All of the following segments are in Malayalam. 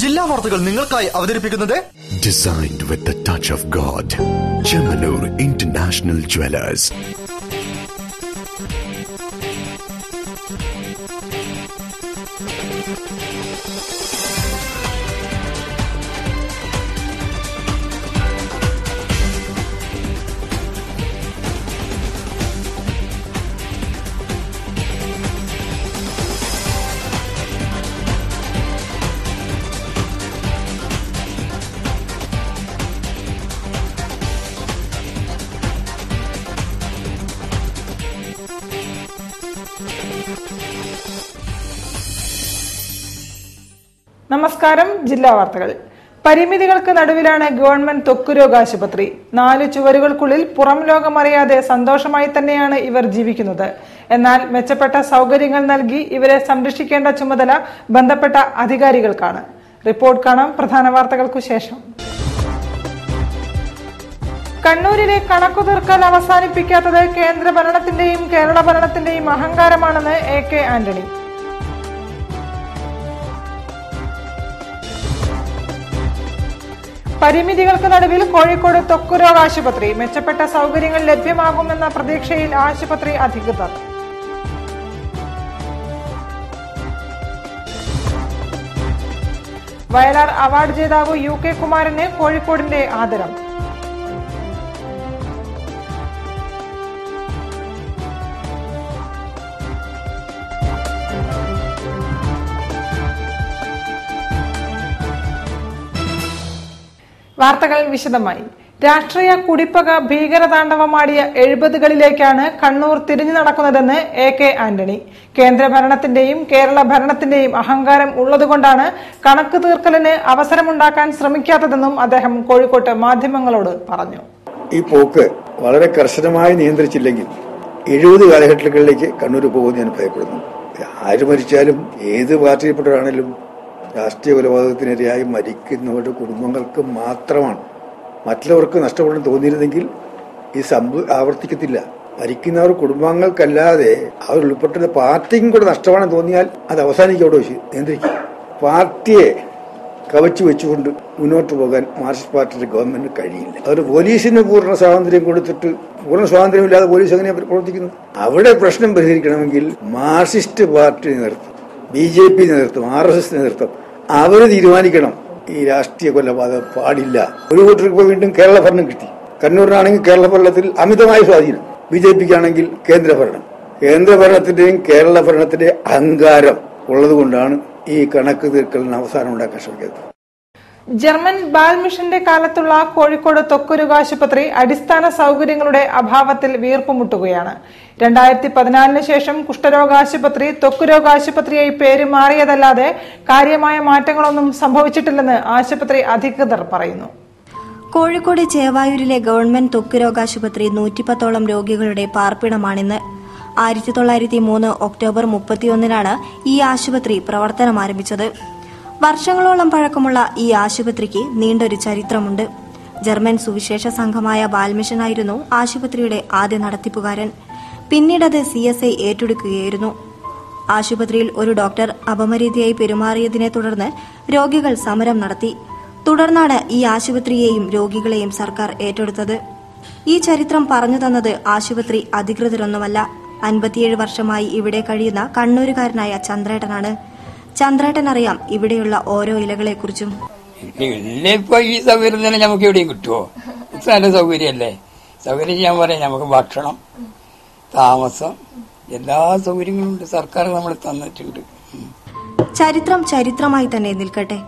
ജില്ലാ വാർത്തകൾ നിങ്ങൾക്കായി അവതരിപ്പിക്കുന്നത് Designed with the touch of God. Chemanur International Jewelers. നമസ്കാരം. ജില്ലാ വാർത്തകൾ. പരിമിതികൾക്ക് നടുവിലാണ് ഗവൺമെന്റ് ത്വക്കുരോഗ ആശുപത്രി. 4 ചുവരുകൾക്കുള്ളിൽ പുറം ലോകമറിയാതെ സന്തോഷമായി തന്നെയാണ് ഇവർ ജീവിക്കുന്നത്. എന്നാൽ മെച്ചപ്പെട്ട സൗകര്യങ്ങൾ നൽകി ഇവരെ സംരക്ഷിക്കേണ്ട ചുമതല ബന്ധപ്പെട്ട അധികാരികൾക്കാണ്. റിപ്പോർട്ട് കാണാം പ്രധാന വാർത്തകൾക്കു ശേഷം. കണ്ണൂരിലെ കണക്കുതീർക്കൽ അവസാനിപ്പിക്കാത്തത് കേന്ദ്ര ഭരണത്തിന്റെയും കേരള ഭരണത്തിന്റെയും അഹങ്കാരമാണെന്ന് AK ആന്റണി. പരിമിതികൾക്ക് നടുവിൽ കോഴിക്കോട് ത്വക്കുരോഗ ആശുപത്രി. മെച്ചപ്പെട്ട സൗകര്യങ്ങൾ ലഭ്യമാകുമെന്ന പ്രതീക്ഷയിൽ ആശുപത്രി അധികൃതർ. വയലാർ അവാർഡ് ജേതാവ് UK കുമാരന് കോഴിക്കോടിന്റെ ആദരം. വാർത്തകൾ വിശദമായി. രാഷ്ട്രീയ കുടിപ്പക ഭീകരതാണ്ഡവമാടിയ 70കളിലേക്കാണ് കണ്ണൂർ തിരിഞ്ഞു നടക്കുന്നതെന്ന് AK ആന്റണി. കേന്ദ്ര ഭരണത്തിന്റെയും കേരള ഭരണത്തിന്റെയും അഹങ്കാരം ഉള്ളതുകൊണ്ടാണ് കണക്ക് തീർക്കലിന് അവസരമുണ്ടാക്കാൻ ശ്രമിക്കാത്തതെന്നും അദ്ദേഹം കോഴിക്കോട്ട് മാധ്യമങ്ങളോട് പറഞ്ഞു. ഈ പോക്ക് വളരെ കർശനമായി നിയന്ത്രിച്ചില്ലെങ്കിൽ 70 കാലഘട്ടങ്ങളിലേക്ക് കണ്ണൂർ പോകുമെന്ന് ഞാൻ ഭയപ്പെടുന്നു. ആര് മരിച്ചാലും ഏത് പാർട്ടിയിൽപ്പെട്ടവരാണെങ്കിലും രാഷ്ട്രീയ കൊലപാതകത്തിനിരയായി മരിക്കുന്നവരുടെ കുടുംബങ്ങൾക്ക് മാത്രമാണ്. മറ്റുള്ളവർക്ക് നഷ്ടപ്പെടുന്നു തോന്നിയിരുന്നെങ്കിൽ ഈ ആവർത്തിക്കത്തില്ല. മരിക്കുന്നവർ കുടുംബങ്ങൾക്കല്ലാതെ അവർ ഉൾപ്പെട്ടുന്ന പാർട്ടിക്കും കൂടെ നഷ്ടമാണെന്ന് തോന്നിയാൽ അത് അവസാനിക്കോടെ വെച്ച് നിയന്ത്രിക്കും. പാർട്ടിയെ കവച്ചു വെച്ചുകൊണ്ട് മുന്നോട്ട് പോകാൻ മാർക്സിസ്റ്റ് പാർട്ടിയുടെ ഗവൺമെന്റിന് കഴിയില്ല. അവർ പോലീസിന് പൂർണ്ണ സ്വാതന്ത്ര്യം കൊടുത്തിട്ട് പൂർണ്ണ സ്വാതന്ത്ര്യമില്ലാതെ പോലീസ് എങ്ങനെ പ്രവർത്തിക്കുന്നു? അവിടെ പ്രശ്നം പരിഹരിക്കണമെങ്കിൽ മാർക്സിസ്റ്റ് പാർട്ടി നേതൃത്വം, BJP നേതൃത്വം, RSS നേതൃത്വം അവര് തീരുമാനിക്കണം. ഈ രാഷ്ട്രീയ കൊലപാതകം പാടില്ല. ഒരു കൂട്ടർക്ക് ഇപ്പോൾ വീണ്ടും കേരള ഭരണം കിട്ടി. കണ്ണൂരിനാണെങ്കിൽ കേരള ഭരണത്തിൽ അമിതമായ സ്വാധീനം, BJPക്കാണെങ്കിൽ കേന്ദ്ര ഭരണം. കേന്ദ്ര ഭരണത്തിന്റെയും കേരള ഭരണത്തിന്റെ അഹങ്കാരം ഉള്ളതുകൊണ്ടാണ് ഈ കണക്ക് തീർക്കലിന് അവസാനം ഉണ്ടാക്കാൻ ശ്രമിക്കുന്നത്. ജർമ്മൻ ബാൽമിഷന്റെ കാലത്തുള്ള കോഴിക്കോട് ത്വക്കുരോഗ ആശുപത്രി അടിസ്ഥാന സൗകര്യങ്ങളുടെ അഭാവത്തിൽ വീർപ്പുമുട്ടുകയാണ്. 2014 ശേഷം കുഷ്ഠരോഗാശുപത്രി ത്വക്കുരോഗാശുപത്രിയായി പേര് മാറിയതല്ലാതെ കാര്യമായ മാറ്റങ്ങളൊന്നും സംഭവിച്ചിട്ടില്ലെന്ന് ആശുപത്രി അധികൃതർ പറയുന്നു. കോഴിക്കോട് ചേവായൂരിലെ ഗവൺമെന്റ് ത്വക്കുരോഗാശുപത്രി 110ഓളം രോഗികളുടെ പാർപ്പിടമാണിന്ന്. 1903 ഒക്ടോബർ 31 ഈ ആശുപത്രി പ്രവർത്തനം ആരംഭിച്ചത്. വർഷങ്ങളോളം പഴക്കമുള്ള ഈ ആശുപത്രിക്ക് നീണ്ടൊരു ചരിത്രമുണ്ട്. ജർമ്മൻ സുവിശേഷ സംഘമായ ബാൽമിഷനായിരുന്നു ആശുപത്രിയുടെ ആദ്യ നടത്തിപ്പുകാരൻ. പിന്നീടത് CSI ഏറ്റെടുക്കുകയായിരുന്നു. ആശുപത്രിയിൽ ഒരു ഡോക്ടർ അപമര്യാദയായി പെരുമാറിയതിനെ തുടർന്ന് രോഗികൾ സമരം നടത്തി. തുടർന്നാണ് ഈ ആശുപത്രിയെയും രോഗികളെയും സർക്കാർ ഏറ്റെടുത്തത്. ഈ ചരിത്രം പറഞ്ഞു തന്നത് ആശുപത്രി അധികൃതരൊന്നുമല്ല, 57 വർഷമായി ഇവിടെ കഴിയുന്ന കണ്ണൂരുകാരനായ ചന്ദ്രേട്ടനാണ്. ചന്ദ്രേട്ടൻ അറിയാം ഇവിടെയുള്ള ഓരോ ഇലകളെക്കുറിച്ചും. ഇപ്പൊ ഈ സൗകര്യം തന്നെ നമുക്ക് എവിടെയും കിട്ടുമോ? നല്ല സൗകര്യമല്ലേ. സൗകര്യം ഞാൻ പറയാം, നമുക്ക് ഭക്ഷണം, താമസം, എല്ലാ സൗകര്യങ്ങളും ഉണ്ട്, സർക്കാർ നമ്മൾ തന്നിട്ടുണ്ട്. ചരിത്രം ചരിത്രമായി തന്നെ നിൽക്കട്ടെ.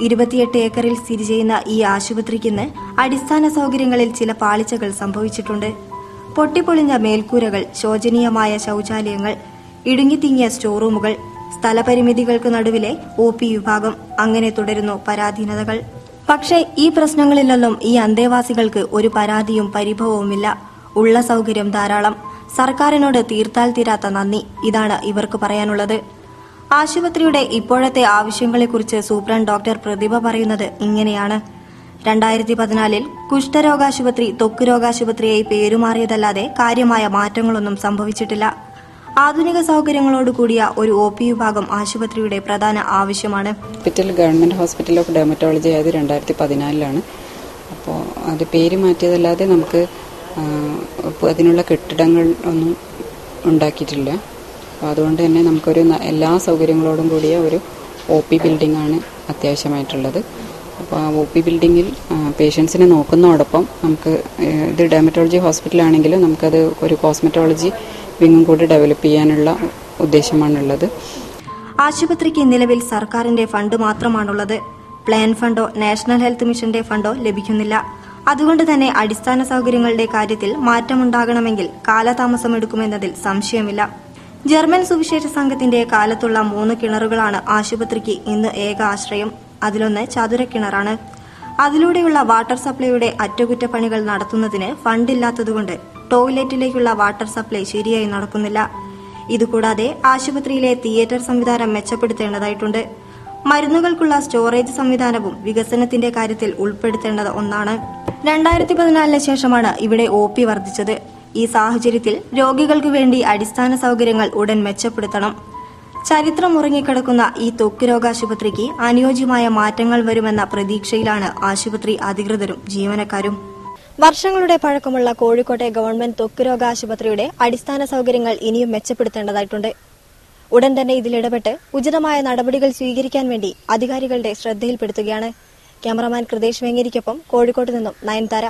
28 ഏക്കറിൽ സ്ഥിതി ചെയ്യുന്ന ഈ ആശുപത്രിക്കിന്ന് അടിസ്ഥാന സൗകര്യങ്ങളിൽ ചില പാളിച്ചകൾ സംഭവിച്ചിട്ടുണ്ട്. പൊട്ടിപ്പൊളിഞ്ഞ മേൽക്കൂരകൾ, ശോചനീയമായ ശൌചാലയങ്ങൾ, ഇടുങ്ങിത്തിങ്ങിയ സ്റ്റോറൂമുകൾ, സ്ഥലപരിമിതികൾക്ക് നടുവിലെ OP വിഭാഗം, അങ്ങനെ തുടരുന്നു പരാധീനതകൾ. പക്ഷേ ഈ പ്രശ്നങ്ങളിലൊന്നും ഈ അന്തേവാസികൾക്ക് ഒരു പരാതിയും പരിഭവവുമില്ല. ഉള്ള സൗകര്യം ധാരാളം. സർക്കാരിനോട് തീർത്താൽ തീരാത്ത നന്ദി, ഇതാണ് ഇവർക്ക് പറയാനുള്ളത്. ആശുപത്രിയുടെ ഇപ്പോഴത്തെ ആവശ്യങ്ങളെക്കുറിച്ച് സൂപ്രണ്ട് ഡോക്ടർ പ്രതിഭ പറയുന്നത് ഇങ്ങനെയാണ്. 2014 കുഷ്ഠരോഗാശുപത്രി ത്വക്കുരോഗാശുപത്രിയായി പേരുമാറിയതല്ലാതെ കാര്യമായ മാറ്റങ്ങളൊന്നും സംഭവിച്ചിട്ടില്ല. ആധുനിക സൌകര്യങ്ങളോടുകൂടിയ ഒരു OP വിഭാഗം ആശുപത്രിയുടെ പ്രധാന ആവശ്യമാണ്. ഗവൺമെന്റ് ഹോസ്പിറ്റൽ ഓഫ് ഡെർമറ്റോളജി ആയത് 2014 അപ്പോൾ അത് പേര് മാറ്റിയതല്ലാതെ നമുക്ക് അതിനുള്ള കെട്ടിടങ്ങൾ ഒന്നും ഉണ്ടാക്കിയിട്ടില്ല. അപ്പോൾ അതുകൊണ്ട് തന്നെ നമുക്കൊരു എല്ലാ സൗകര്യങ്ങളോടും കൂടിയ ഒരു OP ബിൽഡിംഗ് ആണ് അത്യാവശ്യമായിട്ടുള്ളത്. അപ്പോൾ ആ OP ബിൽഡിങ്ങിൽ പേഷ്യൻസിനെ നോക്കുന്നതോടൊപ്പം നമുക്ക് ഇത് ഡെർമറ്റോളജി ഹോസ്പിറ്റലാണെങ്കിലും നമുക്കത് ഒരു കോസ്മെറ്റോളജി വിങ്ങും കൂടി ഡെവലപ്പ് ചെയ്യാനുള്ള ഉദ്ദേശമാണുള്ളത്. ആശുപത്രിക്ക് നിലവിൽ സർക്കാരിന്റെ ഫണ്ട് മാത്രമാണുള്ളത്. പ്ലാൻ ഫണ്ടോ നാഷണൽ ഹെൽത്ത് മിഷന്റെ ഫണ്ടോ ലഭിക്കുന്നില്ല. അതുകൊണ്ട് തന്നെ അടിസ്ഥാന സൌകര്യങ്ങളുടെ കാര്യത്തിൽ മാറ്റമുണ്ടാകണമെങ്കിൽ കാലതാമസമെടുക്കുമെന്നതിൽ സംശയമില്ല. ജർമ്മൻ സുവിശേഷ സംഘത്തിന്റെ കാലത്തുള്ള 3 കിണറുകളാണ് ആശുപത്രിക്ക് ഇന്ന് ഏക ആശ്രയം. അതിലൊന്ന് ചതുരക്കിണറാണ്. അതിലൂടെയുള്ള വാട്ടർ സപ്ലൈയുടെ അറ്റകുറ്റപ്പണികൾ നടത്തുന്നതിന് ഫണ്ടില്ലാത്തതുകൊണ്ട് ടോയ്ലറ്റിലേക്കുള്ള വാട്ടർ സപ്ലൈ ശരിയായി നടക്കുന്നില്ല. ഇതുകൂടാതെ ആശുപത്രിയിലെ തിയേറ്റർ സംവിധാനം മെച്ചപ്പെടുത്തേണ്ടതായിട്ടുണ്ട്. മരുന്നുകൾക്കുള്ള സ്റ്റോറേജ് സംവിധാനവും വികസനത്തിന്റെ കാര്യത്തിൽ ഉൾപ്പെടുത്തേണ്ടത് ഒന്നാണ്. 2014 ശേഷമാണ് ഇവിടെ OP വർദ്ധിച്ചത്. ഈ സാഹചര്യത്തിൽ രോഗികൾക്ക് വേണ്ടി അടിസ്ഥാന സൌകര്യങ്ങൾ ഉടൻ മെച്ചപ്പെടുത്തണം. ചരിത്രം ഉറങ്ങിക്കിടക്കുന്ന ഈ ത്വക്ക് രോഗാശുപത്രിക്ക് അനുയോജ്യമായ മാറ്റങ്ങൾ വരുമെന്ന പ്രതീക്ഷയിലാണ് ആശുപത്രി അധികൃതരും ജീവനക്കാരും. വർഷങ്ങളുടെ പഴക്കമുള്ള കോഴിക്കോട്ടെ ഗവൺമെന്റ് ത്വക്ക് രോഗാശുപത്രിയുടെ അടിസ്ഥാന സൌകര്യങ്ങൾ ഇനിയും മെച്ചപ്പെടുത്തേണ്ടതായിട്ടുണ്ട്. ഉടൻ തന്നെ ഇതിലിടപെട്ട് ഉചിതമായ നടപടികൾ സ്വീകരിക്കാൻ വേണ്ടി അധികാരികളുടെ ശ്രദ്ധയിൽപ്പെടുത്തുകയാണ്. ക്യാമറാമാൻ കൃതേഷ് വേങ്ങേരിക്കൊപ്പം കോഴിക്കോട്ട് നിന്നും നയൻതാര.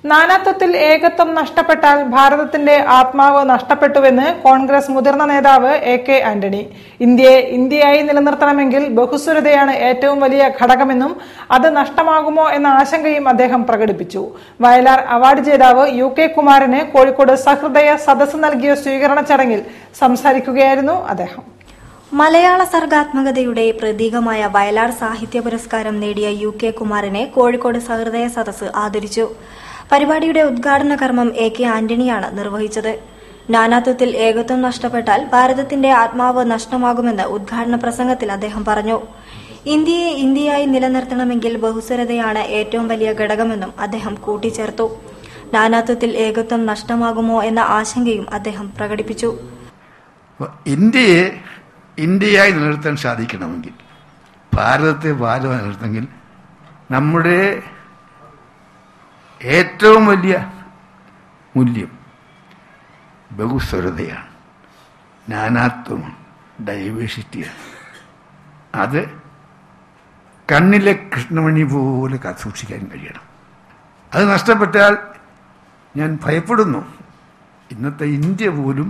നാനാത്വത്തിൽ ഏകത്വം നഷ്ടപ്പെട്ടാൽ ഭാരതത്തിന്റെ ആത്മാവ് നഷ്ടപ്പെട്ടുവെന്ന് കോൺഗ്രസ് മുതിർന്ന നേതാവ് AK ആന്റണി. ഇന്ത്യയെ ഇന്ത്യയായി നിലനിർത്തണമെങ്കിൽ ബഹുസ്വരതയാണ് ഏറ്റവും വലിയ ഘടകമെന്നും അത് നഷ്ടമാകുമോ എന്ന ആശങ്കയും അദ്ദേഹം പ്രകടിപ്പിച്ചു. വയലാർ അവാർഡ് ജേതാവ് UK കുമാരന് കോഴിക്കോട് സഹൃദയ സദസ്സ് നൽകിയ സ്വീകരണ ചടങ്ങിൽ സംസാരിക്കുകയായിരുന്നു അദ്ദേഹം. മലയാള സർഗാത്മകതയുടെ പ്രതീകമായ വയലാർ സാഹിത്യ പുരസ്കാരം നേടിയ UK കുമാരനെ കോഴിക്കോട് സഹൃദയ സദസ്സ് ആദരിച്ചു. പരിപാടിയുടെ ഉദ്ഘാടന കർമ്മം AK ആന്റണിയാണ് നിർവഹിച്ചത്. നാനാത്വത്തിൽ ഏകത്വം നഷ്ടപ്പെട്ടാൽ ഭാരതത്തിന്റെ ആത്മാവ് നഷ്ടമാകുമെന്ന് ഉദ്ഘാടന പ്രസംഗത്തിൽ അദ്ദേഹം പറഞ്ഞു. ഇന്ത്യയെ ഇന്ത്യയായി നിലനിർത്തണമെങ്കിൽ ബഹുസ്വരതയാണ് ഏറ്റവും വലിയ ഘടകമെന്നും അദ്ദേഹം കൂട്ടിച്ചേർത്തു. നാനാത്വത്തിൽ ഏകത്വം നഷ്ടമാകുമോ എന്ന ആശങ്കയും അദ്ദേഹം പ്രകടിപ്പിച്ചു. ഇന്ത്യയെ ഇന്ത്യയായി നിലനിർത്താൻ സാധിക്കണമെങ്കിൽ, ഭാരതത്തെ ഭാരതമായി നിലനിർത്തണമെങ്കിൽ നമ്മുടെ ഏറ്റവും വലിയ മൂല്യം ബഹുസ്വരതയാണ്, നാനാത്വമാണ്, ഡൈവേഴ്സിറ്റിയാണ്. അത് കണ്ണിലെ കൃഷ്ണമണി പോലെ സൂക്ഷിക്കാൻ കഴിയണം. അത് നഷ്ടപ്പെട്ടാൽ ഞാൻ ഭയപ്പെടുന്നു, ഇന്നത്തെ ഇന്ത്യ പോലും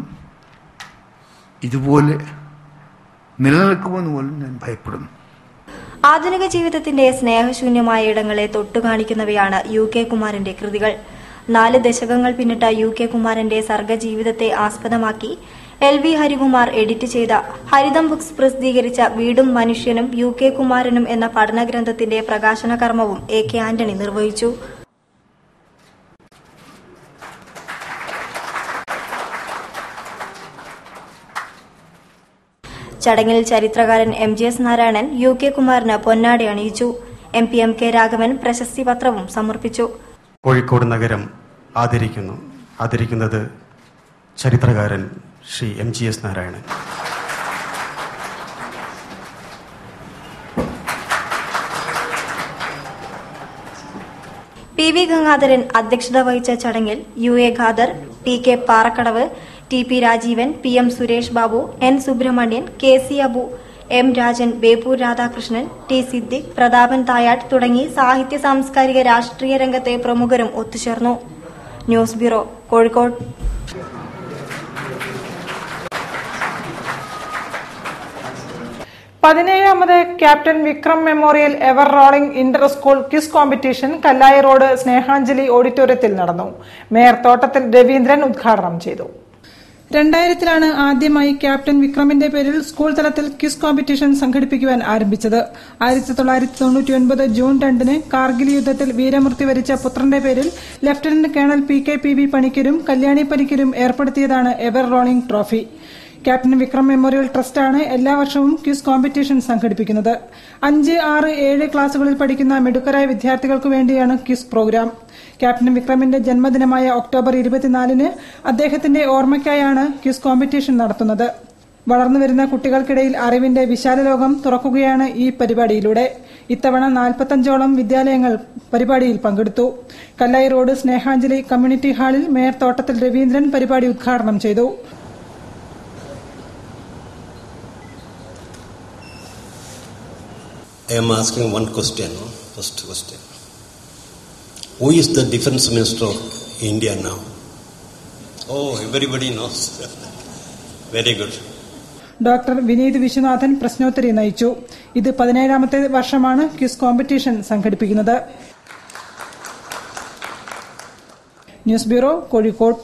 ഇതുപോലെ നിലനിൽക്കുമെന്ന് പോലും ഞാൻ ഭയപ്പെടുന്നു. ആധുനിക ജീവിതത്തിന്റെ സ്നേഹശൂന്യമായ ഇടങ്ങളെ തൊട്ടുകാണിക്കുന്നവയാണ് UK കുമാരന്റെ കൃതികൾ. 4 ദശകങ്ങൾ പിന്നിട്ട UK കുമാരന്റെ സർഗജീവിതത്തെ ആസ്പദമാക്കി LV ഹരികുമാർ എഡിറ്റ് ചെയ്ത ഹരിതം ബുക്സ് പ്രസിദ്ധീകരിച്ച വീടും മനുഷ്യനും UK കുമാരനും എന്ന പഠനഗ്രന്ഥത്തിന്റെ പ്രകാശന കർമ്മവും AK ആന്റണി നിർവഹിച്ചു. ചടങ്ങിൽ ചരിത്രകാരൻ MGS Narayanan UK കുമാരന് പൊന്നാടി അണിയിച്ചു. MP MK Raghavan പ്രശസ്തി പത്രവും സമർപ്പിച്ചു. കോഴിക്കോട് നഗരം ആദരിക്കുന്നത് ചരിത്രകാരൻ ശ്രീ MGS നാരായണൻ. PV ഗംഗാധരൻ അധ്യക്ഷത വഹിച്ച ചടങ്ങിൽ UA Khader, TK Parakkadavu, TP Rajeevan, PM Suresh Babu, N Subramanian, KC Abu, M Rajan, Beypore Radhakrishnan, T Siddique, Prathapan Thayat തുടങ്ങി സാഹിത്യ സാംസ്കാരിക രാഷ്ട്രീയ രംഗത്തെ പ്രമുഖരും ഒത്തുചേർന്നു. News bureau, Kozhikode. പതിനേഴാമത് captain Vikram memorial ever rolling inter school quiz competition Kallai road Snehanjali ഓഡിറ്റോറിയത്തിൽ നടന്നു. മേയർ തോട്ടത്തിൽ രവീന്ദ്രൻ ഉദ്ഘാടനം ചെയ്തു. 2000-ലാണ് ആദ്യമായി ക്യാപ്റ്റൻ വിക്രമിന്റെ പേരിൽ സ്കൂൾ തലത്തിൽ ക്വിസ് കോമ്പറ്റീഷൻ സംഘടിപ്പിക്കുവാൻ ആരംഭിച്ചത്. 1999 ജൂൺ 2-ന് കാർഗിൽ യുദ്ധത്തിൽ വീരമൃത്യു വരിച്ച പുത്രന്റെ പേരിൽ ലഫ്റ്റനന്റ് കേണൽ PK പണിക്കരും കല്യാണി പണിക്കരും ഏർപ്പെടുത്തിയതാണ് ever rolling trophy. Captain Vikram memorial ട്രസ്റ്റാണ് എല്ലാ വർഷവും ക്വിസ് കോമ്പറ്റീഷൻ സംഘടിപ്പിക്കുന്നത്. 5, 6, 7 ക്ലാസുകളിൽ പഠിക്കുന്ന മിടുക്കരായ വിദ്യാർത്ഥികൾക്ക് വേണ്ടിയാണ് ക്വിസ് പ്രോഗ്രാം. ക്യാപ്റ്റൻ വിക്രമിന്റെ ജന്മദിനമായ ഒക്ടോബർ 24-ന് അദ്ദേഹത്തിന്റെ ഓർമ്മയ്ക്കായാണ് ക്വിസ് കോമ്പറ്റീഷൻ നടത്തുന്നത്. വളർന്നുവരുന്ന കുട്ടികൾക്കിടയിൽ അറിവിന്റെ വിശാല ലോകം തുറക്കുകയാണ് ഈ പരിപാടിയിലൂടെ. ഇത്തവണ 45ഓളം വിദ്യാലയങ്ങൾ പരിപാടിയിൽ പങ്കെടുത്തു. കല്ലായി റോഡ് സ്നേഹാഞ്ജലി കമ്മ്യൂണിറ്റി ഹാളിൽ മേയർ തോട്ടത്തിൽ രവീന്ദ്രൻ പരിപാടി ഉദ്ഘാടനം ചെയ്തു. I am asking one question. First question. Who is the Defence Minister of India now? Oh, everybody knows. Very good. Doctor Vineeth Viswanathan പ്രശ്നോത്തരി നയിച്ചു. ഇത് 17ാമത്തെ വർഷമാണ് ക്വിസ് കോമ്പറ്റീഷൻ സംഘടിപ്പിക്കുന്നത്. News bureau, Kozhikode.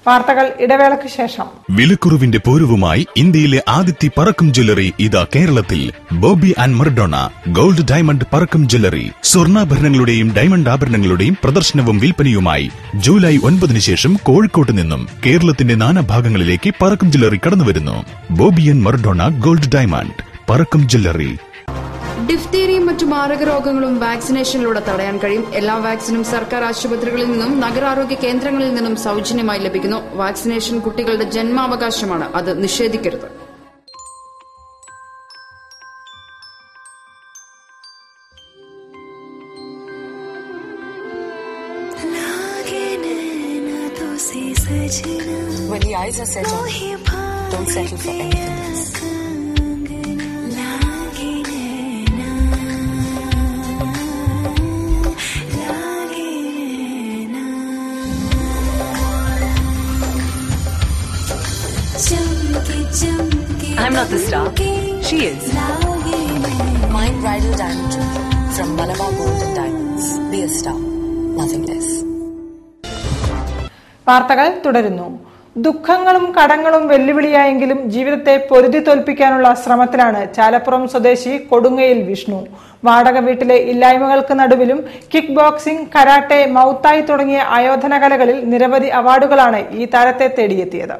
വാർത്തകൾ ഇടവേളയ്ക്ക് ശേഷം. വിലക്കുറവിന്റെ പൂരവുമായി ഇന്ത്യയിലെ ആദ്യത്തെ പറക്കം ജ്വല്ലറി ഇതാ കേരളത്തിൽ. Boby and Maradona gold diamond Parakkam jewellery. സ്വർണ്ണാഭരണങ്ങളുടെയും ഡയമണ്ട് ആഭരണങ്ങളുടെയും പ്രദർശനവും വിൽപ്പനയുമായി ജൂലൈ 9-ന് ശേഷം കോഴിക്കോട്ട് നിന്നും കേരളത്തിന്റെ നാനാഭാഗങ്ങളിലേക്ക് പറക്കം ജ്വല്ലറി കടന്നുവരുന്നു. Boby and Maradona gold diamond Parakkam jewellery. ഡിഫ്തീരിയയും മറ്റു മാരക രോഗങ്ങളും വാക്സിനേഷനിലൂടെ തടയാൻ കഴിയും. എല്ലാ വാക്സിനും സർക്കാർ ആശുപത്രികളിൽ നിന്നും നഗരാരോഗ്യ കേന്ദ്രങ്ങളിൽ നിന്നും സൌജന്യമായി ലഭിക്കുന്നു. വാക്സിനേഷൻ കുട്ടികളുടെ ജന്മാവകാശമാണ്, അത് നിഷേധിക്കരുത്. When the eyes are set on you, don't settle for anything else. I'm not the star. She is. Mind Bridal Diamond Jewelry from Malabar Gold and Diamonds. Be a star, nothing less. വാർത്തകൾ തുടരുന്നു. ദുഃഖങ്ങളും കടങ്ങളും വെല്ലുവിളിയായെങ്കിലും ജീവിതത്തെ പൊരുതി തോൽപ്പിക്കാനുള്ള ശ്രമത്തിലാണ് ചാലപ്പുറം സ്വദേശി കൊടുങ്ങയിൽ വിഷ്ണു. വാടക വീട്ടിലെ ഇല്ലായ്മകൾക്ക് നടുവിലും കിക്ക് ബോക്സിംഗ്, കരാട്ടെ, മൗത്തായി തുടങ്ങിയ ആയോധന കലകളിൽ നിരവധി അവാർഡുകളാണ് ഈ താരത്തെ തേടിയെത്തിയത്.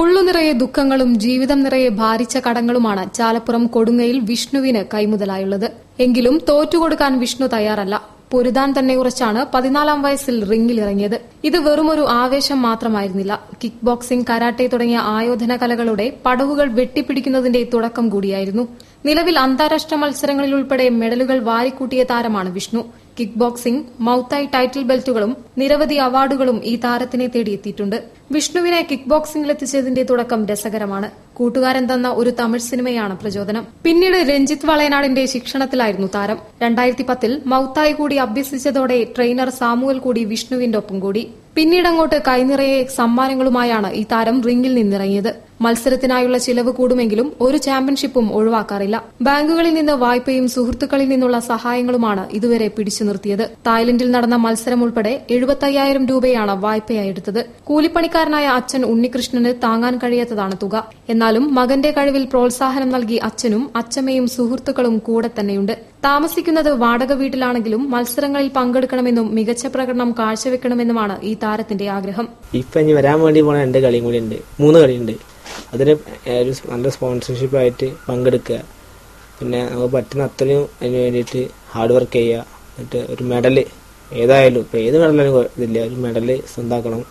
ഉള്ളു നിറയെ ദുഃഖങ്ങളും ജീവിതം നിറയെ ഭാരിച്ച കടങ്ങളുമാണ് ചാലപ്പുറം കൊടുങ്ങയിൽ വിഷ്ണുവിന് കൈമുതലായുള്ളത്. എങ്കിലും തോറ്റുകൊടുക്കാൻ വിഷ്ണു തയ്യാറല്ല. പൊരുതാൻ തന്നെ ഉറച്ചാണ് 14-ാം വയസ്സിൽ റിംഗിലിറങ്ങിയത്. ഇത് വെറുമൊരു ആവേശം മാത്രമായിരുന്നില്ല. കിക്ക് ബോക്സിംഗ്, കരാട്ടെ തുടങ്ങിയ ആയോധന കലകളുടെ പടവുകൾ വെട്ടിപ്പിടിക്കുന്നതിന്റെ തുടക്കം കൂടിയായിരുന്നു. നിലവിൽ അന്താരാഷ്ട്ര മത്സരങ്ങളിൽ ഉൾപ്പെടെ മെഡലുകൾ വാരിക്കൂട്ടിയ താരമാണ് വിഷ്ണു. കിക്ക് ബോക്സിംഗ്, മൌത്തായി ടൈറ്റിൽ ബെൽറ്റുകളും നിരവധി അവാർഡുകളും ഈ താരത്തിനെ തേടിയെത്തിയിട്ടുണ്ട്. വിഷ്ണുവിനെ കിക്ക് ബോക്സിംഗിലെത്തിച്ചതിന്റെ തുടക്കം രസകരമാണ്. കൂട്ടുകാരൻ തന്ന ഒരു തമിഴ് സിനിമയാണ് പ്രചോദനം. പിന്നീട് രഞ്ജിത്ത് വളയനാടിന്റെ ശിക്ഷണത്തിലായിരുന്നു താരം. 2010-ൽ മൌത്തായി കൂടി അഭ്യസിച്ചതോടെ ട്രെയിനർ സാമുവൽ കൂടി വിഷ്ണുവിന്റെ ഒപ്പം കൂടി. പിന്നീടങ്ങോട്ട് കൈനിറയെ സമ്മാനങ്ങളുമായാണ് ഈ താരം റിംഗിൽ നിന്നിറങ്ങിയത്. മത്സരത്തിനായുള്ള ചിലവ് കൂടുമെങ്കിലും ഒരു ചാമ്പ്യൻഷിപ്പും ഒഴിവാക്കാറില്ല. ബാങ്കുകളിൽ നിന്ന് വായ്പയും സുഹൃത്തുക്കളിൽ നിന്നുള്ള സഹായങ്ങളുമാണ് ഇതുവരെ പിടിച്ചു നിർത്തിയത്. തായ്ലൻഡിൽ നടന്ന മത്സരം ഉൾപ്പെടെ 75,000 രൂപയാണ് വായ്പയായി എടുത്തത്. കൂലിപ്പണിക്കാരനായ അച്ഛൻ ഉണ്ണികൃഷ്ണന് താങ്ങാൻ കഴിയാത്തതാണ് തുക. എന്നാലും മകന്റെ കഴിവിൽ പ്രോത്സാഹനം നൽകി അച്ഛനും അച്ഛമ്മയും സുഹൃത്തുക്കളും കൂടെ തന്നെയുണ്ട്. താമസിക്കുന്നത് വാടക വീട്ടിലാണെങ്കിലും മത്സരങ്ങളിൽ പങ്കെടുക്കണമെന്നും മികച്ച പ്രകടനം കാഴ്ചവെക്കണമെന്നുമാണ് ഈ താരത്തിന്റെ ആഗ്രഹം. ഇപ്പൊ ഇനി വരാൻ വേണ്ടി പോണ 2 കളിയും കൂടി ഉണ്ട്, 3 കളിയുണ്ട്. അതിന് ഒരു നല്ല സ്പോൺസർഷിപ്പായിട്ട് പങ്കെടുക്കുക, പിന്നെ നമുക്ക് പറ്റുന്ന അത്രയും അതിന് വേണ്ടിയിട്ട് ഹാർഡ് വർക്ക് ചെയ്യുക. എന്നിട്ട് ഒരു മെഡല്, ഏതായാലും ഇപ്പൊ ഏത് മെഡലും ഇതില്ല, ഒരു മെഡല് സ്വന്തമാക്കണം.